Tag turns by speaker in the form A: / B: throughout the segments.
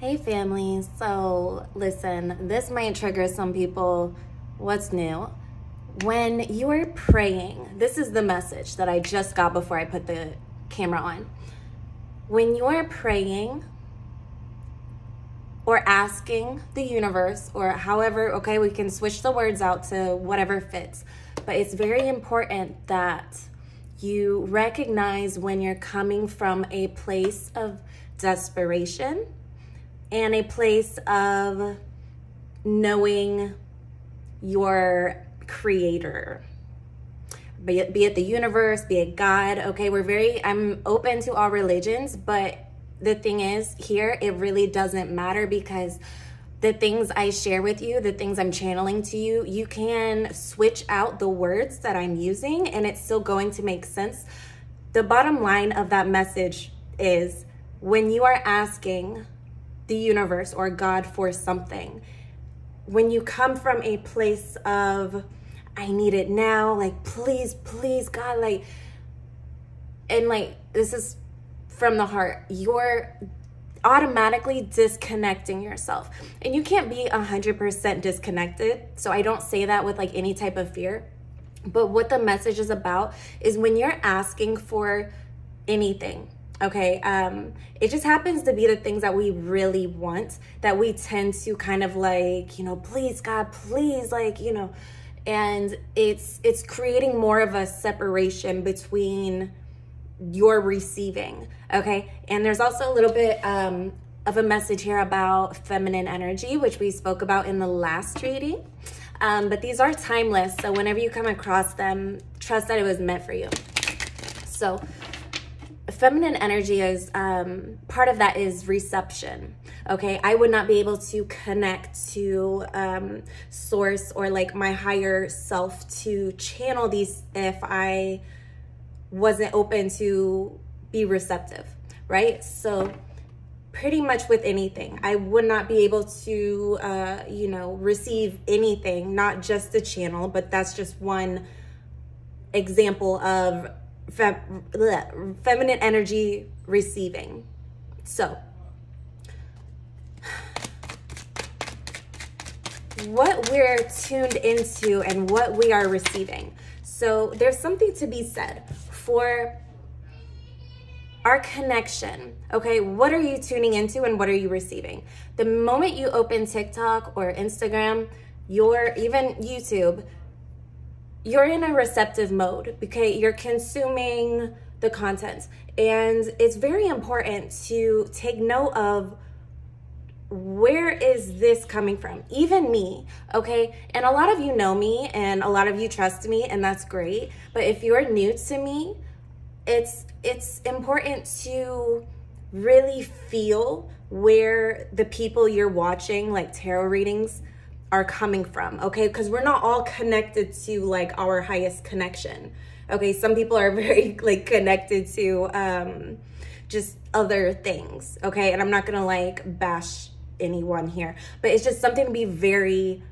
A: Hey family, so listen, this might trigger some people. What's new? When you are praying, this is the message that I just got before I put the camera on. When you are praying or asking the universe or however, okay, we can switch the words out to whatever fits, but it's very important that you recognize when you're coming from a place of desperation and a place of knowing your creator, be it the universe, be it God. Okay, I'm open to all religions, but the thing is here, it really doesn't matter, because the things I share with you, the things I'm channeling to you, you can switch out the words that I'm using and it's still going to make sense. The bottom line of that message is, when you are asking the universe or God for something, when you come from a place of, I need it now, like, please, God, like, and like, this is from the heart, you're automatically disconnecting yourself. And you can't be 100% disconnected. So I don't say that with like any type of fear. But what the message is about is when you're asking for anything, okay, it just happens to be the things that we really want, that we tend to kind of like, please God, please, like, and it's creating more of a separation between your receiving, okay? And there's also a little bit of a message here about feminine energy, which we spoke about in the last reading. But these are timeless, so whenever you come across them, trust that it was meant for you. So feminine energy is, part of that is reception, okay? I would not be able to connect to source or like my higher self to channel these if I wasn't open to be receptive, right? So pretty much with anything, I would not be able to, receive anything, not just the channel, but that's just one example of feminine energy receiving. So what we're tuned into and what we are receiving. So there's something to be said for our connection, okay? What are you tuning into and what are you receiving? The moment you open TikTok or Instagram, even YouTube, you're in a receptive mode, okay? You're consuming the content. And it's very important to take note of, where is this coming from? Even me, okay? And a lot of you know me and a lot of you trust me, and that's great. But if you're new to me, it's important to really feel where the people you're watching, like tarot readings, are coming from, okay? Because we're not all connected to like our highest connection, okay? Some people are very like connected to just other things, okay? And I'm not gonna like bash anyone here, but it's just something to be very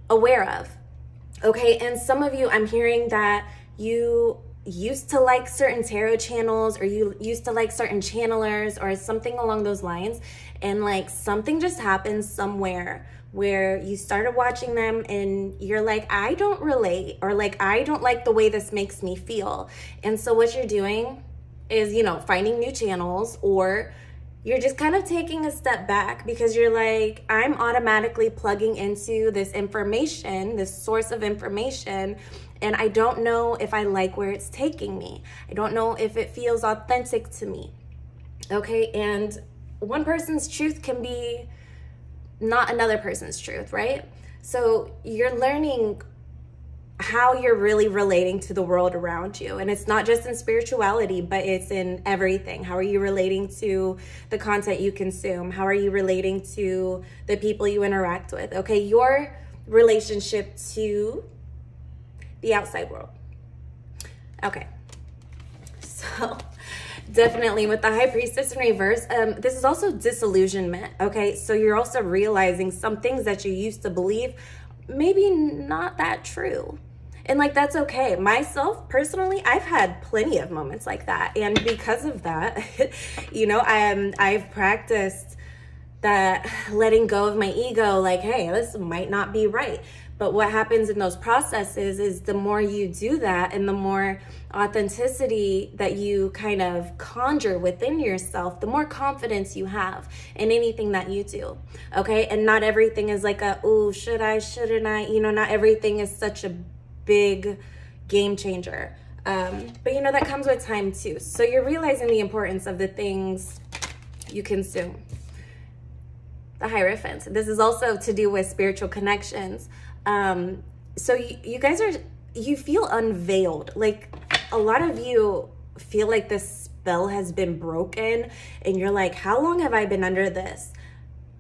A: aware of, okay? And some of you, I'm hearing that you used to like certain tarot channels, or you used to like certain channelers or something along those lines, and like something just happened somewhere where you started watching them and you're like, I don't relate, or like, I don't like the way this makes me feel. And so what you're doing is, finding new channels, or you're just kind of taking a step back because you're like, I'm automatically plugging into this information, this source of information, and I don't know if I like where it's taking me. I don't know if it feels authentic to me, okay? And one person's truth can be not another person's truth, right? So you're learning how you're really relating to the world around you. And it's not just in spirituality, but it's in everything. How are you relating to the content you consume? How are you relating to the people you interact with? Okay, your relationship to the outside world. Okay, so definitely with the High Priestess in reverse, this is also disillusionment, okay? So you're also realizing some things that you used to believe maybe not that true. And like, that's okay. Myself, personally, I've had plenty of moments like that. And because of that, you know, I've practiced that letting go of my ego, like, hey, this might not be right. But what happens in those processes is the more you do that and the more authenticity that you kind of conjure within yourself, the more confidence you have in anything that you do, okay? And not everything is like oh, should I, shouldn't I? You know, not everything is such a big game changer. But you know, that comes with time too. So you're realizing the importance of the things you consume. The Hierophant. This is also to do with spiritual connections. So you guys you feel unveiled. Like, a lot of you feel like this spell has been broken and you're like, how long have I been under this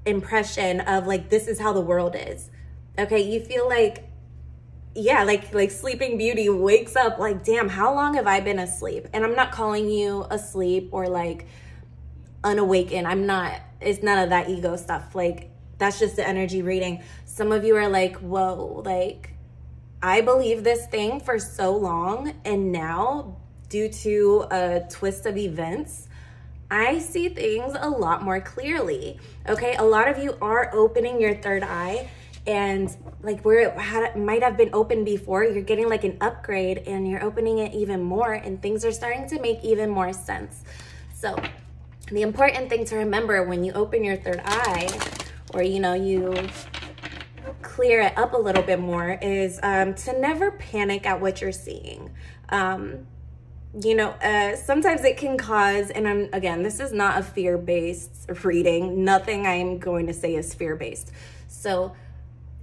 A: impression of like, this is how the world is? Okay, you feel like, yeah, like Sleeping Beauty wakes up like, damn, how long have I been asleep? And I'm not calling you asleep or like unawakened. I'm not, it's none of that ego stuff. Like, that's just the energy reading. Some of you are like, whoa, like, I believe this thing for so long, and now due to a twist of events, I see things a lot more clearly. Okay, a lot of you are opening your third eye, and like where it might have been open before, you're getting like an upgrade and you're opening it even more, and things are starting to make even more sense. So the important thing to remember when you open your third eye, or you know, you clear it up a little bit more, is to never panic at what you're seeing. You know, sometimes it can cause, and again, this is not a fear-based reading. Nothing I'm going to say is fear-based. So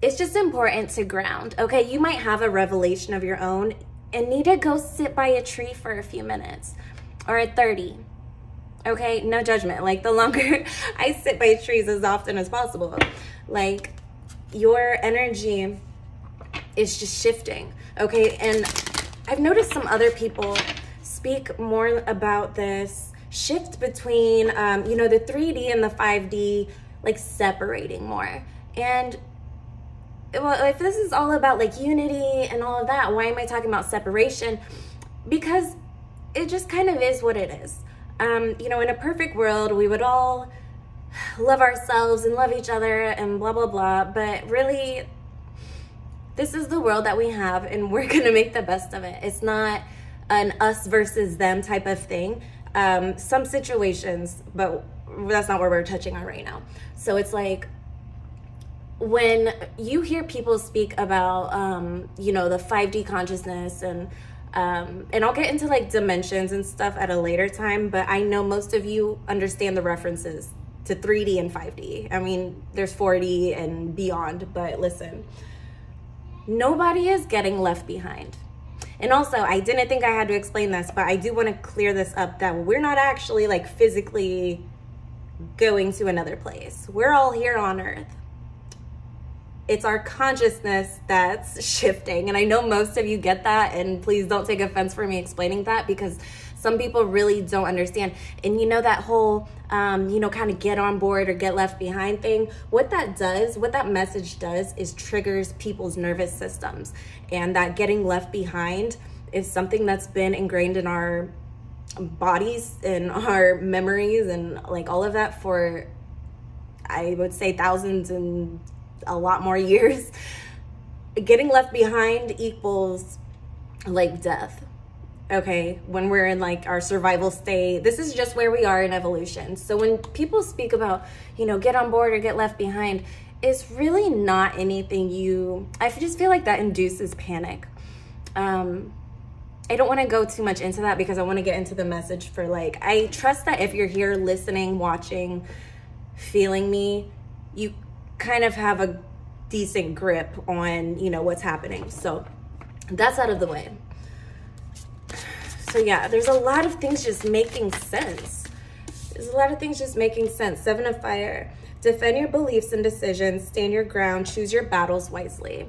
A: it's just important to ground. Okay, you might have a revelation of your own and need to go sit by a tree for a few minutes, or at 30. Okay, no judgment. Like, the longer I sit by trees as often as possible, like, your energy is just shifting. Okay, and I've noticed some other people speak more about this shift between, you know, the 3D and the 5D, like separating more. And well, if this is all about like unity and all of that, why am I talking about separation? Because it just kind of is what it is. You know, in a perfect world, we would all love ourselves and love each other and blah, blah, blah. But really, this is the world that we have, and we're going to make the best of it. It's not an us versus them type of thing. Some situations, but that's not where we're touching on right now. So it's like, when you hear people speak about, you know, the 5D consciousness, and I'll get into like dimensions and stuff at a later time, but I know most of you understand the references to 3D and 5D. I mean, there's 4D and beyond, but listen, nobody is getting left behind. And also, I didn't think I had to explain this, but I do want to clear this up, that we're not actually like physically going to another place. We're all here on Earth. It's our consciousness that's shifting. And I know most of you get that, and please don't take offense for me explaining that, because some people really don't understand. And you know, that whole, you know, kind of get on board or get left behind thing, what that does, what that message does, is triggers people's nervous systems. And that getting left behind is something that's been ingrained in our bodies and our memories and like all of that for, I would say, thousands and a lot more years. Getting left behind equals like death. Okay, when we're in like our survival state, this is just where we are in evolution. So when people speak about, you know, get on board or get left behind, it's really not anything I just feel like that induces panic. I don't want to go too much into that because I want to get into the message for like, I trust that if you're here listening, watching, feeling me, you kind of have a decent grip on, you know, what's happening. So that's out of the way. So yeah, there's a lot of things just making sense. There's a lot of things just making sense. 7 of Fire. Defend your beliefs and decisions. Stand your ground. Choose your battles wisely.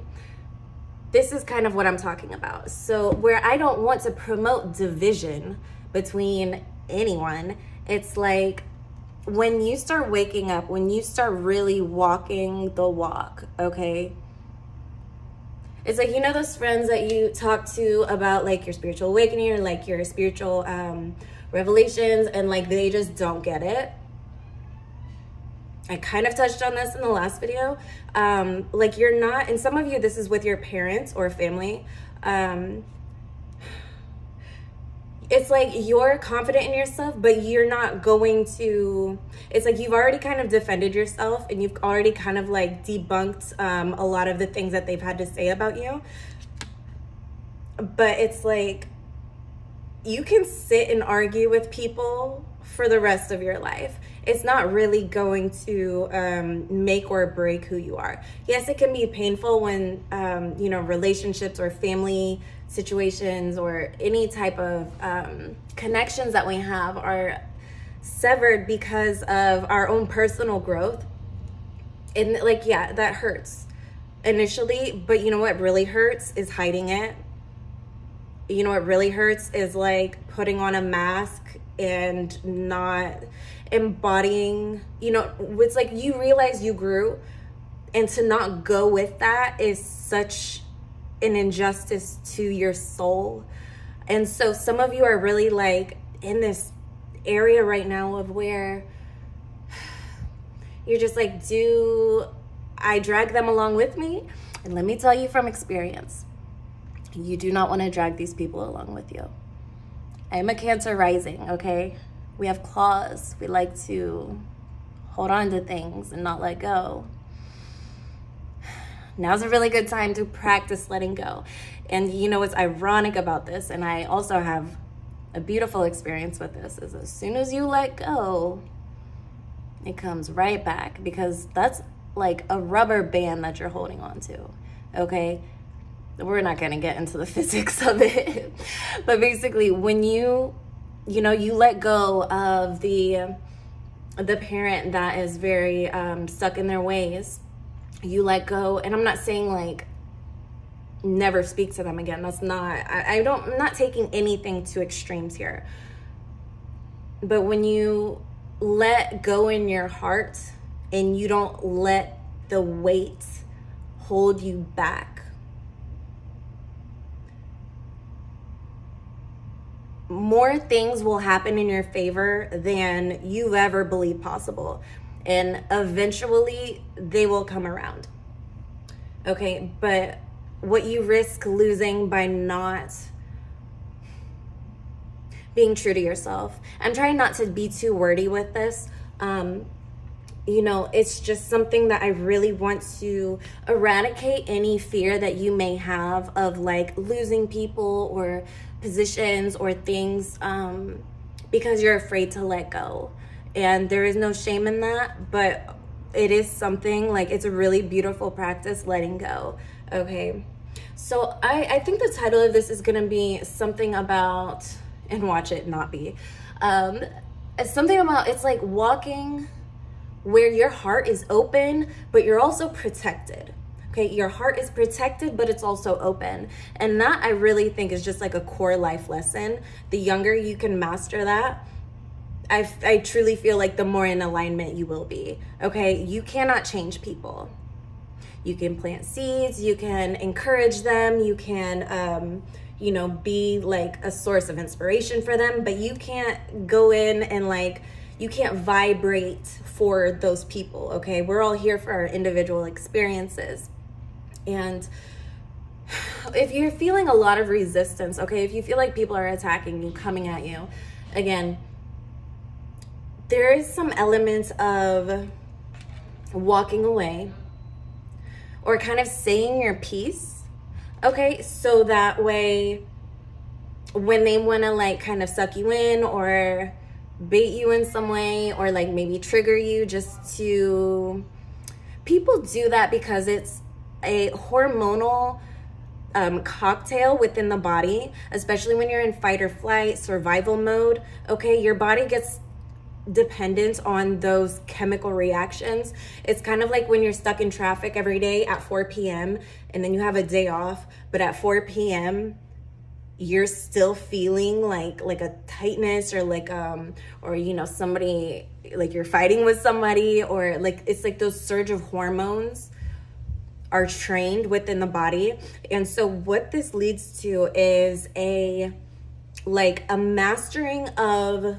A: This is kind of what I'm talking about. So where I don't want to promote division between anyone, it's like when you start waking up, when you start really walking the walk, okay? It's like, you know, those friends that you talk to about like your spiritual awakening or like your spiritual revelations, and like they just don't get it. I kind of touched on this in the last video. Like, you're not, and some of you, this is with your parents or family. It's like you're confident in yourself, but you're not going to, it's like you've already kind of defended yourself and you've already kind of like debunked a lot of the things that they've had to say about you. But it's like, you can sit and argue with people for the rest of your life. It's not really going to make or break who you are. Yes, it can be painful when, you know, relationships or family situations or any type of connections that we have are severed because of our own personal growth. And like, yeah, that hurts initially, but you know what really hurts is hiding it. You know what really hurts is like putting on a mask and not embodying, you know, it's like you realize you grew, and to not go with that is such an injustice to your soul. And so some of you are really like in this area right now of where you're just like, do I drag them along with me? And let me tell you from experience, you do not want to drag these people along with you. I'm a Cancer rising, okay? We have claws. We like to hold on to things and not let go. Now's a really good time to practice letting go. And you know what's ironic about this, and I also have a beautiful experience with this, is as soon as you let go, it comes right back, because that's like a rubber band that you're holding on to, okay? We're not gonna get into the physics of it. But basically, when you know, you let go of the parent that is very stuck in their ways, you let go. And I'm not saying like never speak to them again. That's not, I'm not taking anything to extremes here. But when you let go in your heart and you don't let the weight hold you back, more things will happen in your favor than you've ever believed possible. And eventually they will come around. Okay, but what you risk losing by not being true to yourself. I'm trying not to be too wordy with this. You know, it's just something that I really want to eradicate any fear that you may have of like losing people or positions or things because you're afraid to let go. And there is no shame in that, but it is something like, it's a really beautiful practice, letting go. Okay, so I think the title of this is gonna be something about, and watch it not be, it's something about, it's like walking where your heart is open, but you're also protected. Okay, your heart is protected, but it's also open. And that I really think is just like a core life lesson. The younger you can master that, I truly feel like the more in alignment you will be. Okay, you cannot change people. You can plant seeds, you can encourage them, you can, you know, be like a source of inspiration for them, but you can't go in and like, you can't vibrate for those people, okay? We're all here for our individual experiences. And if you're feeling a lot of resistance, okay, if you feel like people are attacking you, coming at you, again, there is some elements of walking away or kind of saying your piece, okay? So that way, when they wanna like kind of suck you in or bait you in some way, or like maybe trigger you just to, people do that because it's a hormonal cocktail within the body, especially when you're in fight or flight, survival mode, okay? Your body gets dependent on those chemical reactions. It's kind of like when you're stuck in traffic every day at 4 p.m. and then you have a day off, but at 4 p.m. you're still feeling like a tightness or like or you know, somebody, like you're fighting with somebody, or like it's like those surge of hormones. are trained within the body. And so what this leads to is a mastering of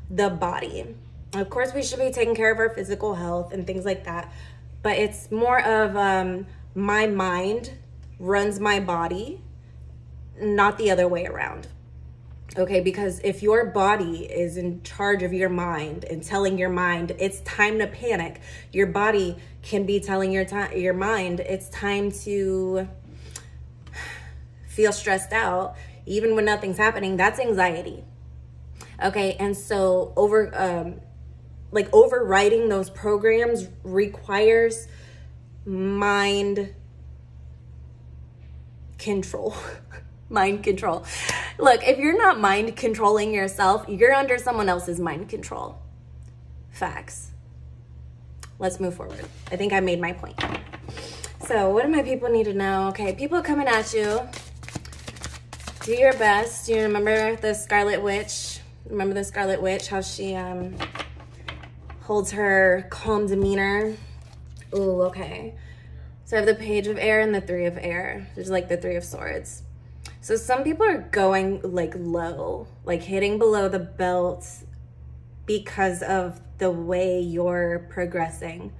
A: the body. Of course, we should be taking care of our physical health and things like that, but it's more of my mind runs my body, not the other way around. Okay, because if your body is in charge of your mind and telling your mind it's time to panic, your body can be telling your mind it's time to feel stressed out, even when nothing's happening. That's anxiety. Okay, and so overriding those programs requires mind control. Mind control. Look, if you're not mind controlling yourself, you're under someone else's mind control. Facts. Let's move forward. I think I made my point. So what do my people need to know? Okay, people coming at you. Do your best. Do you remember the Scarlet Witch? Remember the Scarlet Witch, how she holds her calm demeanor? Ooh, okay. So I have the Page of Air and the Three of Air. There's like the Three of Swords. So some people are going like low, like hitting below the belt because of the way you're progressing.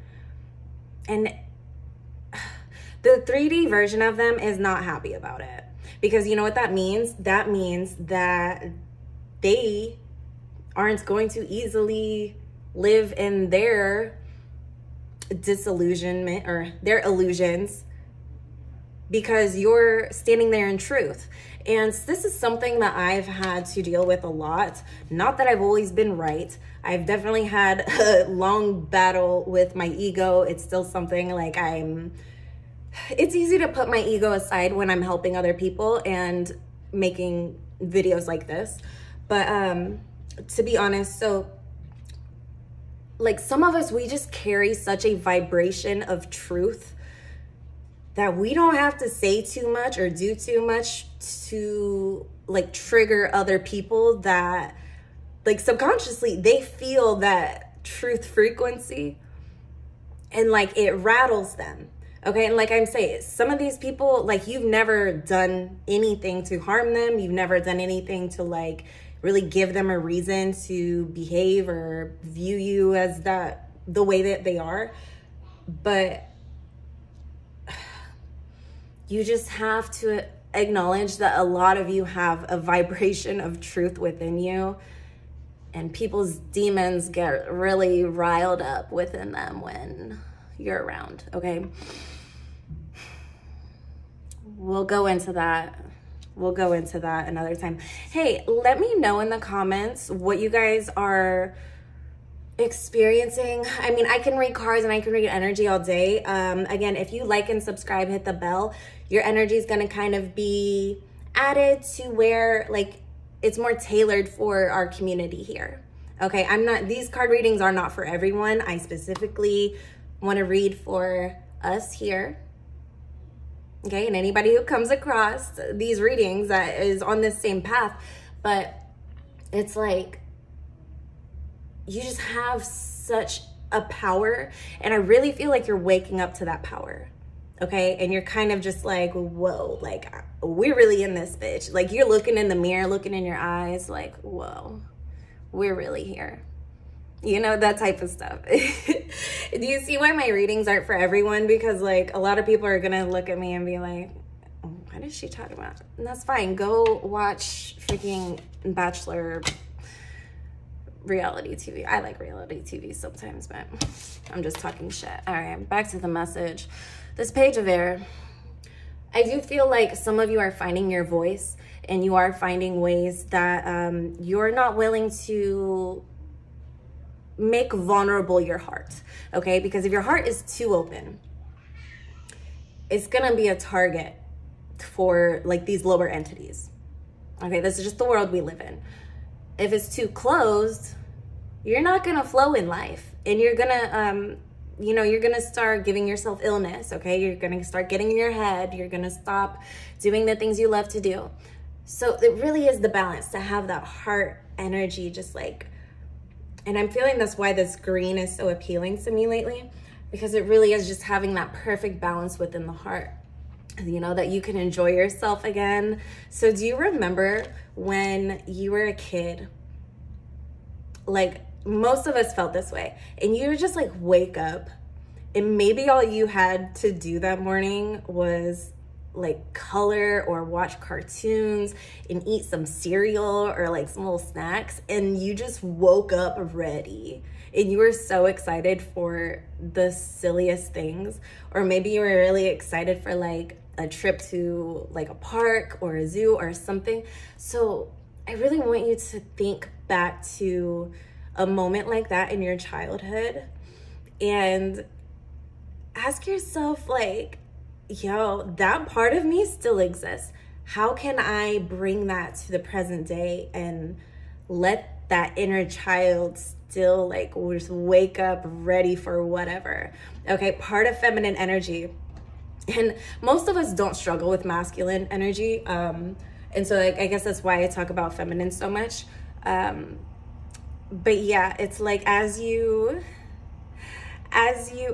A: And the 3D version of them is not happy about it. Because you know what that means? That means that they aren't going to easily live in their disillusionment or their illusions, because you're standing there in truth. And this is something that I've had to deal with a lot. Not that I've always been right. I've definitely had a long battle with my ego. It's still something like it's easy to put my ego aside when I'm helping other people and making videos like this. But to be honest, so like some of us, we just carry such a vibration of truth that we don't have to say too much or do too much to like trigger other people that like subconsciously they feel that truth frequency and like it rattles them. Okay, and like I'm saying, some of these people, like you've never done anything to harm them. You've never done anything to like really give them a reason to behave or view you as the way that they are. But you just have to acknowledge that a lot of you have a vibration of truth within you, and people's demons get really riled up within them when you're around, okay? We'll go into that. We'll go into that another time. Hey, let me know in the comments what you guys are experiencing. I mean, I can read cards and I can read energy all day. Again, if you like and subscribe, hit the bell. Your energy is going to kind of be added to where like it's more tailored for our community here. Okay, these card readings are not for everyone. I specifically want to read for us here. Okay, and anybody who comes across these readings that is on this same path. But it's like, you just have such a power, and I really feel like you're waking up to that power, okay? And you're kind of just like, whoa, like, we're really in this bitch. Like, you're looking in the mirror, looking in your eyes, like, whoa, we're really here. You know, that type of stuff. Do you see why my readings aren't for everyone? Because, like, a lot of people are going to look at me and be like, what is she talking about? And that's fine. Go watch freaking Bachelor reality TV. I like reality TV sometimes, but I'm just talking shit. All right, back to the message. This Page of Air. I do feel like some of you are finding your voice, and you are finding ways that you're not willing to make vulnerable your heart, okay? Because if your heart is too open, it's gonna be a target for like these lower entities. Okay, this is just the world we live in. If it's too closed, you're not gonna flow in life, and you're gonna you're gonna start giving yourself illness. Okay, you're gonna start getting in your head. You're gonna stop doing the things you love to do. So it really is the balance to have that heart energy, just like, and I'm feeling that's why this green is so appealing to me lately, because it really is just having that perfect balance within the heart, you know, that you can enjoy yourself again. So do you remember when you were a kid? Like, most of us felt this way, and you would just like wake up, and maybe all you had to do that morning was like color or watch cartoons and eat some cereal or like some little snacks, and you just woke up ready and you were so excited for the silliest things. Or maybe you were really excited for like a trip to like a park or a zoo or something. So I really want you to think back to a moment like that in your childhood and ask yourself, like, yo, that part of me still exists. How can I bring that to the present day and let that inner child still like just wake up ready for whatever? Okay, part of feminine energy. And most of us don't struggle with masculine energy. And so like, I guess that's why I talk about feminine so much. But yeah, it's like as you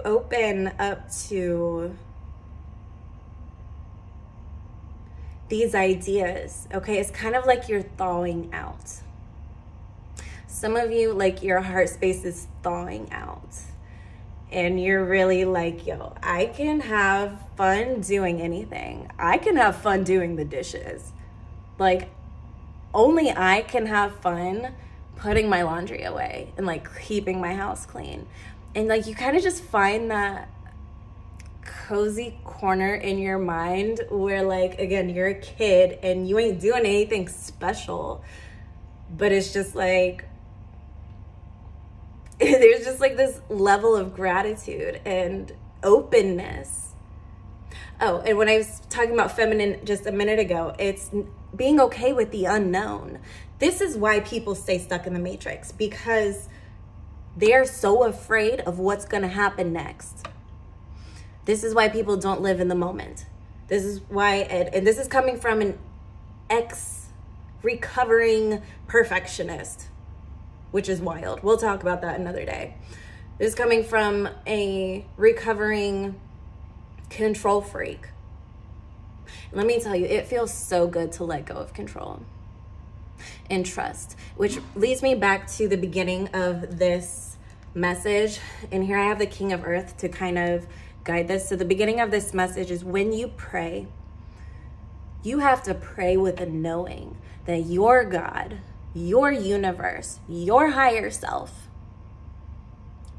A: open up to these ideas, okay, it's kind of like you're thawing out. Some of you, like, your heart space is thawing out, and you're really like, yo, I can have fun doing anything. I can have fun doing the dishes. Like, only I can have fun putting my laundry away and like keeping my house clean. And like, you kind of just find that cozy corner in your mind where, like, again, you're a kid and you ain't doing anything special, but it's just like there's just like this level of gratitude and openness. Oh, and when I was talking about feminine just a minute ago, it's being okay with the unknown. This is why people stay stuck in the matrix, because they're so afraid of what's going to happen next. This is why people don't live in the moment. This is why, and this is coming from an recovering perfectionist, which is wild. We'll talk about that another day. This is coming from a recovering control freak. Let me tell you, it feels so good to let go of control and trust, which leads me back to the beginning of this message. And here I have the King of Earth to kind of guide this. So the beginning of this message is, when you pray, you have to pray with a knowing that your God, your universe, your higher self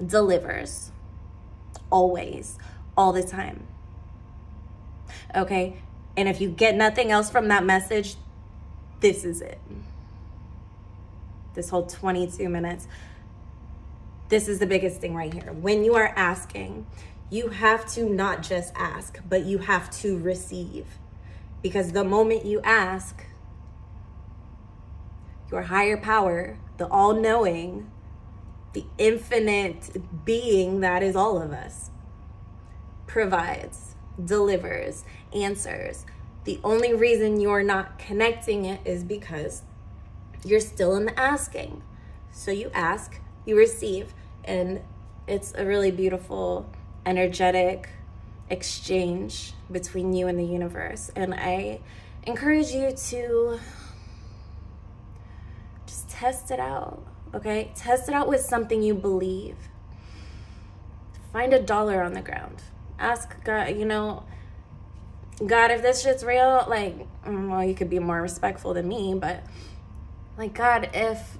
A: delivers always, all the time. Okay? And if you get nothing else from that message, this is it. This whole 22 minutes. This is the biggest thing right here. When you are asking, you have to not just ask, but you have to receive. Because the moment you ask, your higher power, the all-knowing, the infinite being that is all of us, provides, delivers, answers. The only reason you're not connecting it is because you're still in the asking. So you ask, you receive, and it's a really beautiful, energetic exchange between you and the universe. And I encourage you to just test it out, okay? Test it out with something you believe. Find $1 on the ground. Ask God, you know, God, if this shit's real, like, well, you could be more respectful than me, but like, God, if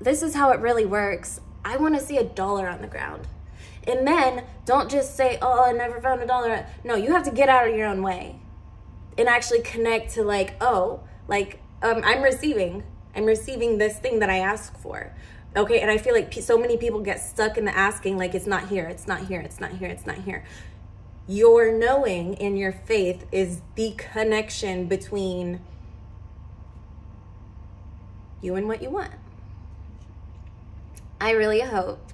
A: this is how it really works, I want to see $1 on the ground. And then don't just say, oh, I never found $1. No, you have to get out of your own way and actually connect to, like, oh, like, I'm receiving this thing that I asked for. Okay. And I feel like so many people get stuck in the asking, like, it's not here. It's not here. It's not here. It's not here. Your knowing and your faith is the connection between you and what you want. I really hope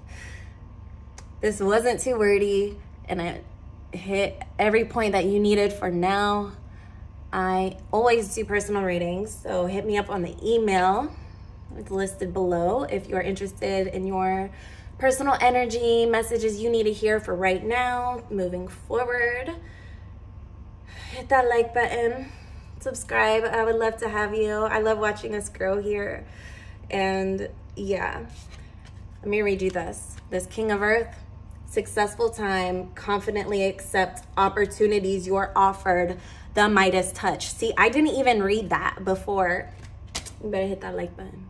A: this wasn't too wordy and I hit every point that you needed for now. I always do personal readings, so hit me up on the email. It's listed below if you're interested in your personal energy messages you need to hear for right now, moving forward. Hit that like button, subscribe. I would love to have you. I love watching us grow here. And yeah, let me read you this King of Earth. Successful time, confidently accept opportunities you are offered, the Midas touch. See, I didn't even read that before. You better hit that like button.